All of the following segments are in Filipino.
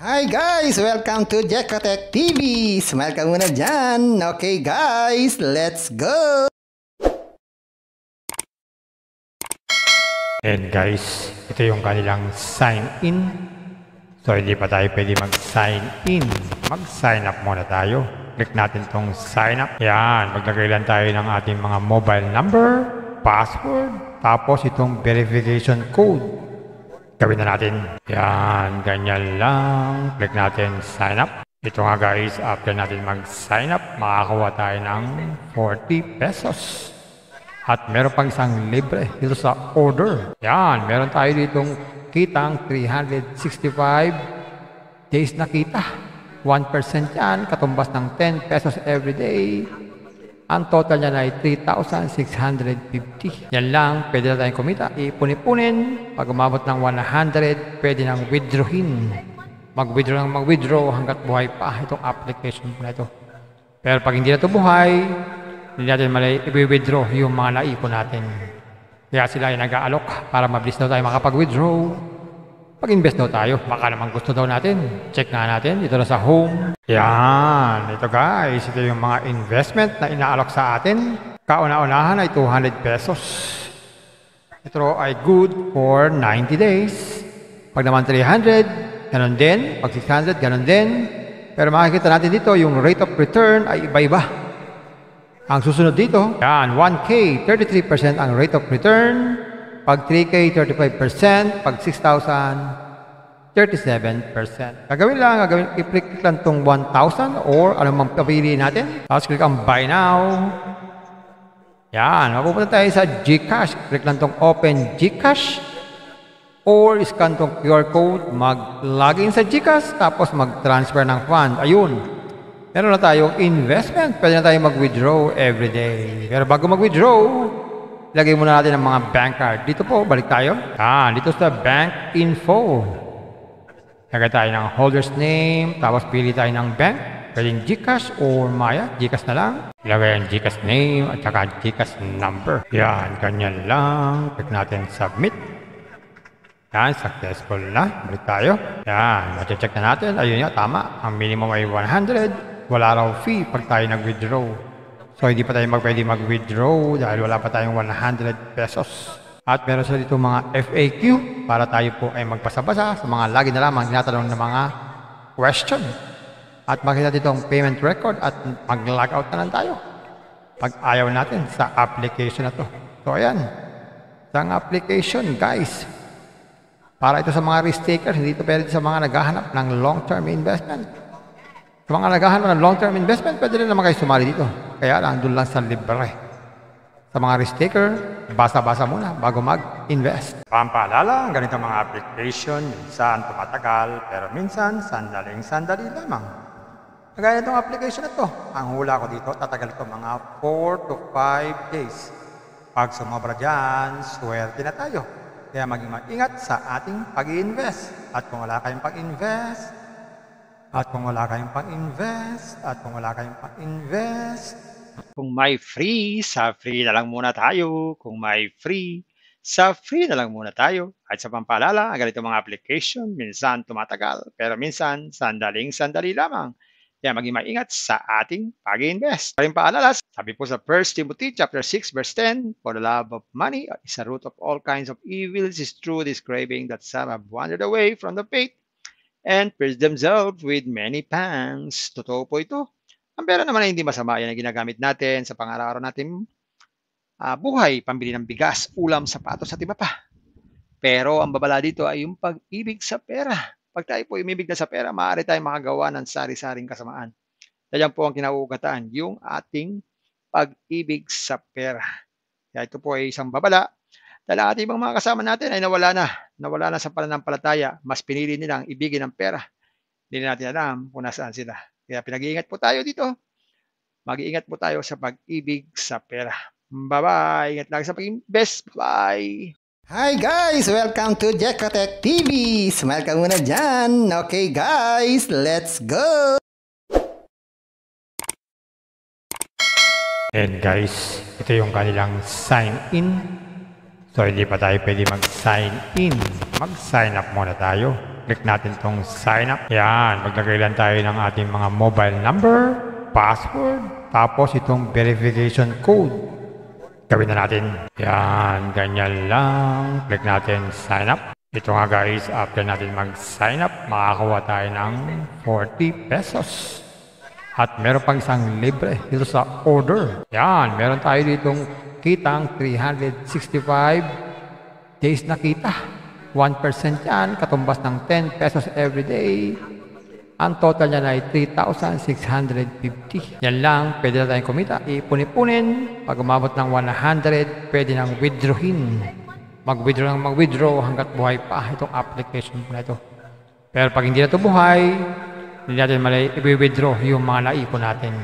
Hi guys! Welcome to Jekotech TV! Smile ka muna dyan! Okay guys, let's go! And guys, ito yung kanilang sign in. So hindi pa tayo pwede mag-sign in. Mag-sign up muna tayo. Click natin tong sign up. Yan, maglagay lang tayo ng ating mga mobile number, password, tapos itong verification code. Gawin na natin. Yan, ganyan lang. Click natin sign up. Ito nga guys, after natin mag-sign up, makakakuha tayo ng 40 pesos. At meron pang isang libre dito sa order. Yan, meron tayo ditong kitang 365 days na kita. 1% yan, katumbas ng 10 pesos every day. Ang total niya ay 3,650. Yan lang, pwede na tayong kumita. Ipun-ipunin. Pag umabot ng 100, pwede nang withdrawin. Mag-withdraw hanggat buhay pa itong application na ito. Pero pag hindi na ito buhay, hindi natin i-withdraw yung mga naipon natin. Kaya sila ay nag-aalok para mabilis daw tayo makapag-withdraw. Pag-invest daw tayo, baka naman gusto daw natin. Check nga natin, dito na sa home. Yan, ito guys, ito yung mga investment na inaalok sa atin. Kauna-unahan ay 200 pesos. Ito ay good for 90 days. Pag naman 300, ganun din. Pag 600, ganun din. Pero makikita natin dito, yung rate of return ay iba-iba. Ang susunod dito, yan, 1K, 33% ang rate of return. Pag 3K, 35%. Pag 6,000, 37%. Gagawin lang, i-click lang itong 1,000 or anumang papiliin natin. Tapos click ang buy now. Yan, mapupunta tayo sa GCash. Click lang itong open GCash. Or scan itong QR code. Mag-login sa GCash. Tapos mag-transfer ng fund. Ayun. Meron na tayong investment. Pwede na tayo mag-withdraw everyday. Pero bago mag-withdraw, ilagay muna natin ang mga bank card. Dito po, balik tayo. Dito sa bank info. Lagay tayo ng holder's name. Tapos pili tayo ng bank. Pwedeng GCash or Maya. GCash na lang. Ilagay ang GCash name at saka GCash number. Yan, ganyan lang. Click natin submit. Yan, successful na. Balik tayo. Yan, check na natin. Ayun nga, tama. Ang minimum ay 100. Wala raw fee pag tayo nag-withdraw. So, hindi pa tayo pwede mag-withdraw dahil wala pa tayong 100 pesos. At meron sila dito mga FAQ para tayo po ay magpasabasa sa mga lagi na lamang tinatanong ng mga question. At makita dito ang payment record at mag-log out na lang tayo pag ayaw natin sa application na to. So, ayan. Isang application, guys. Para ito sa mga risk takers, hindi ito pwede sa mga naghahanap ng long-term investment. Sa mga naghahanap ng long-term investment, pwede rin naman kayo sumali dito. Kaya lang, doon lang sa libre. Sa mga risk taker, basa-basa muna bago mag-invest. Pampaalala, ang ganitong mga application, minsan tumatagal, pero minsan sandaling-sandali lamang. Kagaya itong application na ito, ang hula ko dito, tatagal ito mga 4 to 5 days. Pag sumobra dyan, swerte na tayo. Kaya maging mag-ingat sa ating pag-i-invest. At kung wala kayong pag-invest, Kung may free, sa free na lang muna tayo. Kung may free, sa free na lang muna tayo. At sa pampaalala, ang ganito mga application, minsan tumatagal, pero minsan sandaling-sandali lamang. Kaya maging maingat sa ating pag-invest. Paring paalala, sabi po sa 1 Timothy chapter 6 verse 10, for the love of money is a root of all kinds of evils, is true this craving that some have wandered away from the faith and pierced themselves with many pangs. Totoo po ito. Ang pera naman ay hindi masama. Yan ang ginagamit natin sa pang-araw-araw natin buhay, pambili ng bigas, ulam, sapatos at iba pa. Pero ang babala dito ay yung pag-ibig sa pera. Pag tayo po umibig na sa pera, maaari tayong makagawa ng sari-saring kasamaan. Yan po ang kinauugatan, yung ating pag-ibig sa pera. Kaya ito po ay isang babala. Dahil ang ating ibang mga kasama natin ay nawala na sa pananampalataya. Mas pinili nilang ibigin ang pera. Hindi na natin alam kung nasaan sila. Kaya pinag-iingat po tayo dito. Mag-iingat po tayo sa pag-ibig sa pera. Bye-bye. Ingat lang sa pag-invest. Bye. Hi guys! Welcome to Jekotech TV! Smile ka muna dyan! Okay guys, let's go! And guys, ito yung kanilang sign in. So, hindi pa tayo pwede mag-sign in. Mag-sign up muna tayo. click natin tong sign up. Yan, maglagay lang tayo ng ating mga mobile number, password, tapos itong verification code. Gawin na natin. Yan, ganyan lang. Click natin sign up. Ito nga guys, after natin mag-sign up, makakakuha tayo ng 40 pesos. At meron pang isang libre dito sa order. Yan, meron tayo ditong kitang 365 days na kita. 1% yan, katumbas ng 10 pesos every day. Ang total niya ay 3,650. Yan lang, pwede na tayong kumita. Ipunipunin. Pag umabot ng 100, pwede nang withdrawin. Mag-withdraw ng mag-withdraw hanggat buhay pa itong application na ito. Pero pag hindi na ito buhay, hindi natin i-withdraw yung mga naipon natin.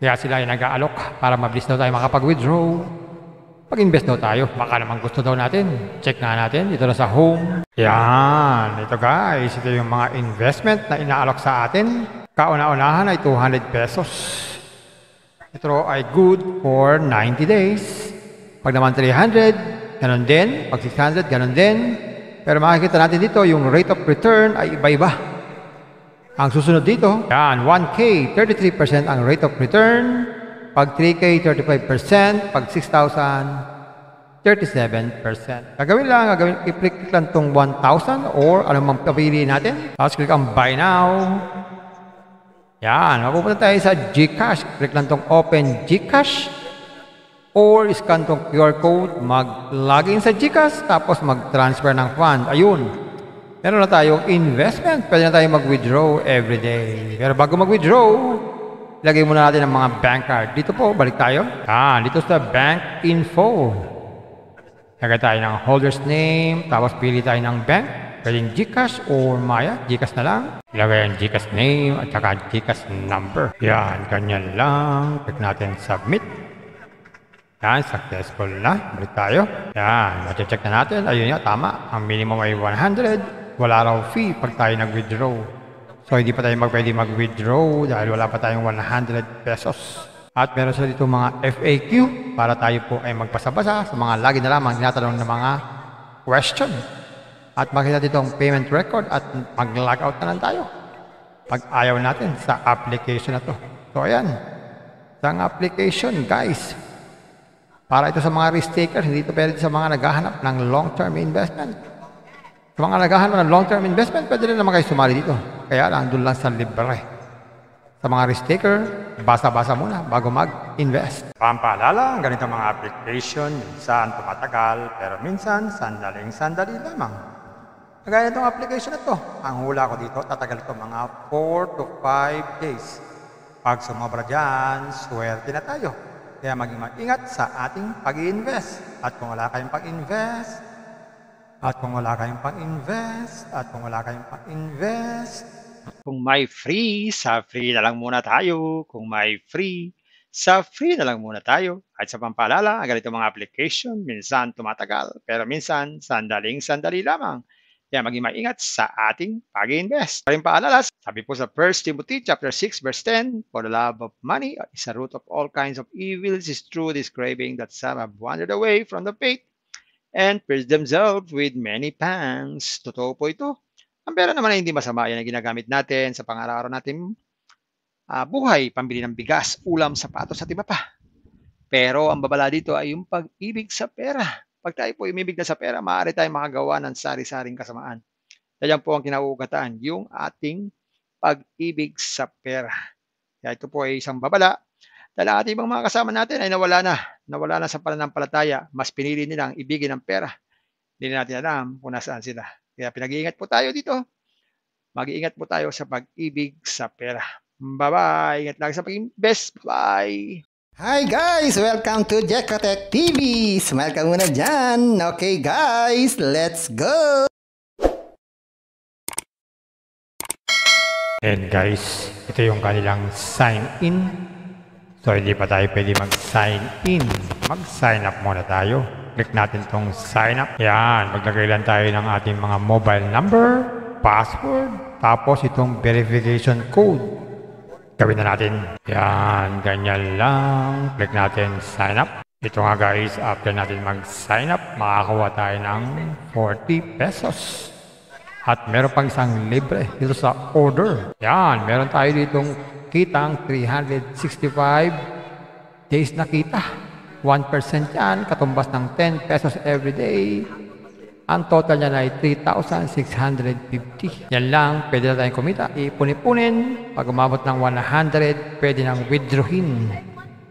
Kaya sila ay nag-aalok para mabilis daw tayo makapag-withdraw. Pag-invest daw tayo, baka naman gusto daw natin. Check nga natin, dito na sa home. Yan, ito guys, ito yung mga investment na inaalok sa atin. Kauna-unahan ay 200 pesos. Ito ay good for 90 days. Pag naman 300, ganon din. Pag 600, ganon din. Pero makikita natin dito, yung rate of return ay iba-iba. Ang susunod dito, yan, 1K, 33% ang rate of return. Pag 3K, 35%. Pag 6,000, 37%. Gagawin lang, i-click lang itong 1,000 or anumang papiliin natin. Tapos click ang buy now. Yan, mapupunta tayo sa GCash. Click lang itong open GCash. Or scan itong QR code, mag-login sa GCash, tapos mag-transfer ng fund. Ayun. Meron na tayong investment. Pwede na tayo mag-withdraw everyday. Pero bago mag-withdraw, ilagay muna natin ang mga bank card. Dito po, balik tayo. Dito sa bank info. Lagay tayo ng holder's name, tapos pili tayo ng bank. Pwedeng GCash or Maya. GCash na lang. Ilagay ang GCash name at saka GCash number. Yan, ganyan lang. Click natin submit. Yan, successful na. Balik tayo. Yan, check na natin. Ayun nga, tama. Ang minimum ay 100. Wala raw fee pag tayo nag-withdraw. So, hindi pa tayo pwede mag-withdraw dahil wala pa tayong 100 pesos. At meron sila dito mga FAQ para tayo po ay magpasa-basa sa mga lagi na lamang tinatanong ng mga question. At makita dito ang payment record at mag-log out na lang tayo pag ayaw natin sa application na to. So, ayan. Isang application, guys. Para ito sa mga risk takers, hindi ito pwede sa mga naghahanap ng long-term investment. Sa mga naghahanap ng long-term investment, pwede rin naman kayo sumali dito. Kaya lang, doon lang sa libre. Sa mga risk taker, basa-basa muna bago mag-invest. Pampaalala, ang ganitong mga application, minsan tumatagal, pero minsan sandaling-sandali lamang. Kagaya itong application na to, ang hula ko dito, tatagal ito mga 4 to 5 days. Pag sumobra dyan, swerte na tayo. Kaya maging mag-ingat sa ating pag-i-invest. At kung wala kayong pag-invest, Kung may free, sa free na lang muna tayo. Kung may free, sa free na lang muna tayo. At sa pampaalala, ang ganitong mga application, minsan tumatagal, pero minsan sandaling-sandali lamang. Kaya maging maingat sa ating pag-invest. Paring paalala, sabi po sa 1 Timothy chapter 6 verse 10, for the love of money is a root of all kinds of evils, is true this craving that some have wandered away from the faith and pierced themselves with many pangs. Totoo po ito. Ang pera naman ay hindi masama. Yan ang ginagamit natin sa pang-araw-araw natin buhay, pambili ng bigas, ulam, sapatos at iba pa. Pero ang babala dito ay yung pag-ibig sa pera. Pag tayo po umibig na sa pera, maaari tayong makagawa ng sari-saring kasamaan. Yan po ang kinauugatan, yung ating pag-ibig sa pera. Kaya ito po ay isang babala. Dahil ang ating ibang mga kasama natin ay nawala na sa pananampalataya. Mas pinili nilang ibigin ang pera. Hindi na natin alam kung nasaan sila. Kaya pinag-iingat po tayo dito. Mag-iingat po tayo sa pag-ibig sa pera. Bye-bye. Ingat lang sa pag-invest. Bye. Hi guys! Welcome to Jekotech TV! Smile ka muna dyan! Okay guys, let's go! And guys, ito yung kanilang sign in. So hindi pa tayo pwede mag-sign in. Mag-sign up muna tayo. Click natin tong sign up. Yan, maglagay lang tayo ng ating mga mobile number, password, tapos itong verification code. Gawin na natin. Yan, ganyan lang. Click natin sign up. Ito nga guys, after natin mag-sign up, makakakuha tayo ng 40 pesos. At meron pang isang libre dito sa order. Yan, meron tayo ditong kitang 365 days na kita. 1% yan, katumbas ng 10 pesos every day. Ang total niya ay 3,650. Yan lang, pwede na tayong kumita. Ipuni-punin. Pag umabot ng 100, pwede nang withdrawin.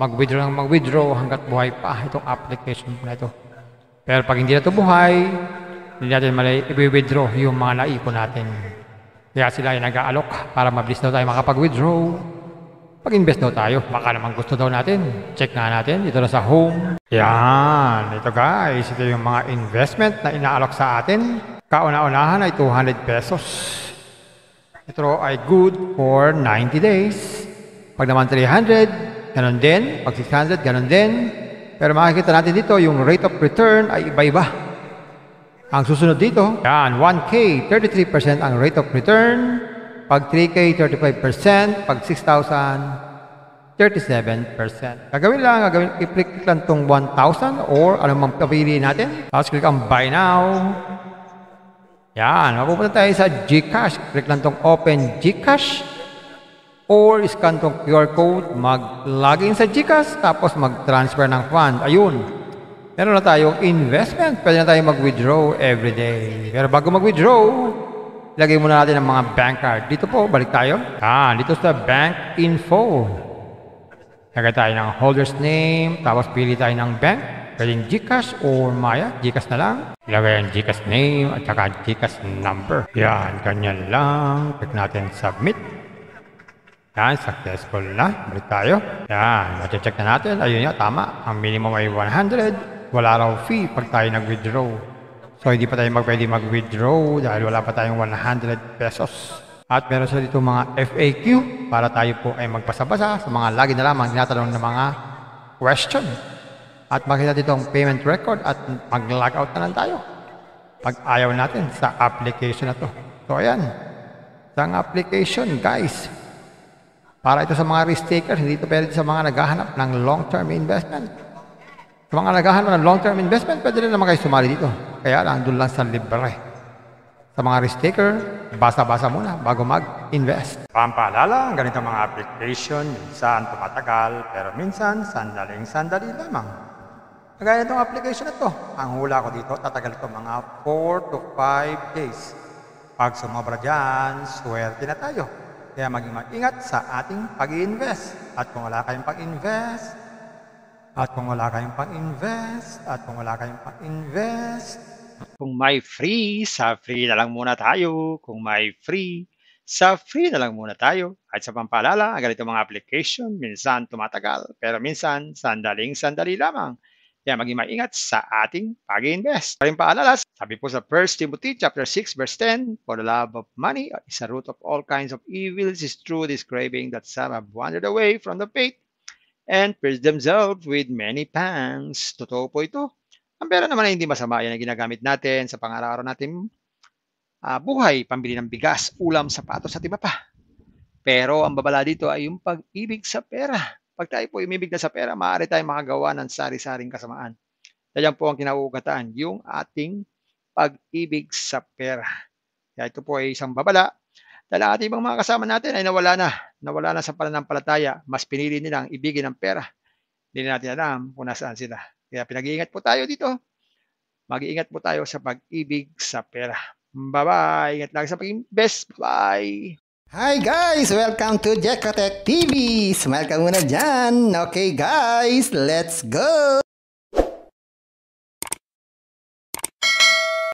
Mag-withdraw ng mag-withdraw hanggat buhay pa itong application na ito. Pero pag hindi na ito buhay, hindi natin i-withdraw yung mga naipon natin. Kaya sila ay nag-aalok para mabilis daw tayo makapag-withdraw. Pag-invest daw tayo, baka naman gusto daw natin. Check nga natin, dito na sa home. Yan, ito guys, ito yung mga investment na inaalok sa atin. Kauna-unahan ay 200 pesos. Ito ay good for 90 days. Pag naman 300, ganun din. Pag 600, ganun din. Pero makikita natin dito, yung rate of return ay iba-iba. Ang susunod dito, yan, 1K, 33% ang rate of return. Pag 3K, 35%. Pag 6,000, 37%. Gagawin lang, i-click lang itong 1,000 or anong piliin natin. Tapos click ang buy now. Yan, mapupunta tayo sa GCash. Click lang itong open GCash. Or scan itong QR code. Mag-login sa GCash. Tapos mag-transfer ng fund. Ayun. Meron na tayong investment. Pwede na tayo mag-withdraw everyday. Pero bago mag-withdraw, ilagay muna natin ang mga bank card. Dito po, balik tayo. Dito sa bank info. Lagay tayo ng holder's name, tapos pili tayo ng bank. Pwedeng GCash or Maya. GCash na lang. Ilagay ang GCash name at saka GCash number. Yan, ganyan lang. Click natin submit. Yan, successful na. Balik tayo. Yan, check na natin. Ayun nga, tama. Ang minimum ay 100. Wala raw fee pag tayo nag-withdraw. So, hindi pa tayo pwede mag-withdraw dahil wala pa tayong 100 pesos. At meron sila dito mga FAQ para tayo po ay magpasa-basa sa mga lagi na lamang tinatanong ng mga question. At makita dito ang payment record at mag-log out na lang tayo pag ayaw natin sa application na to. So, ayan. Isang application, guys. Para ito sa mga risk takers, hindi ito pwede sa mga naghahanap ng long-term investment. Sa mga naghahanap ng long-term investment, pwede rin naman kayo sumali dito. Kaya lang, doon lang sa libre. Sa mga risk taker, basa-basa muna bago mag-invest. Pampaalala, ang ganitong mga application, minsan tumatagal, pero minsan sandaling-sandali lamang. Kagaya itong application na to, ang hula ko dito, tatagal ito mga 4 to 5 days. Pag sumobra dyan, swerte na tayo. Kaya maging mag-ingat sa ating pag-i-invest. At kung wala kayong pag-invest, Kung may free, sa free na lang muna tayo. Kung may free, sa free na lang muna tayo. At sa pampaalala, ang ganitong mga application, minsan tumatagal, pero minsan sandaling-sandali lamang. Kaya maging maingat sa ating pag-invest. Paring paalala, sabi po sa 1 Timothy chapter 6 verse 10, for the love of money is a root of all kinds of evils, is true this craving that some have wandered away from the faith and pierced themselves with many pangs. Totoo po ito. Ang pera naman ay hindi masama. Yan ang ginagamit natin sa pang-araw-araw natin buhay, pambili ng bigas, ulam, sapatos at iba pa. Pero ang babala dito ay yung pag-ibig sa pera. Pag tayo po umibig na sa pera, maaari tayong makagawa ng sari-saring kasamaan. Yan po ang kinauugatan, yung ating pag-ibig sa pera. Kaya ito po ay isang babala. Dahil ang ating ibang mga kasama natin ay nawala na sa pananampalataya. Mas pinili nilang ibigin ang pera. Hindi na natin alam kung nasaan sila. Kaya pinag-iingat po tayo dito. Mag-iingat po tayo sa pag-ibig sa pera. Bye-bye. Ingat lang sa pag-invest. Bye. Hi guys! Welcome to Jekatech TV! Smile ka muna dyan! Okay guys, let's go!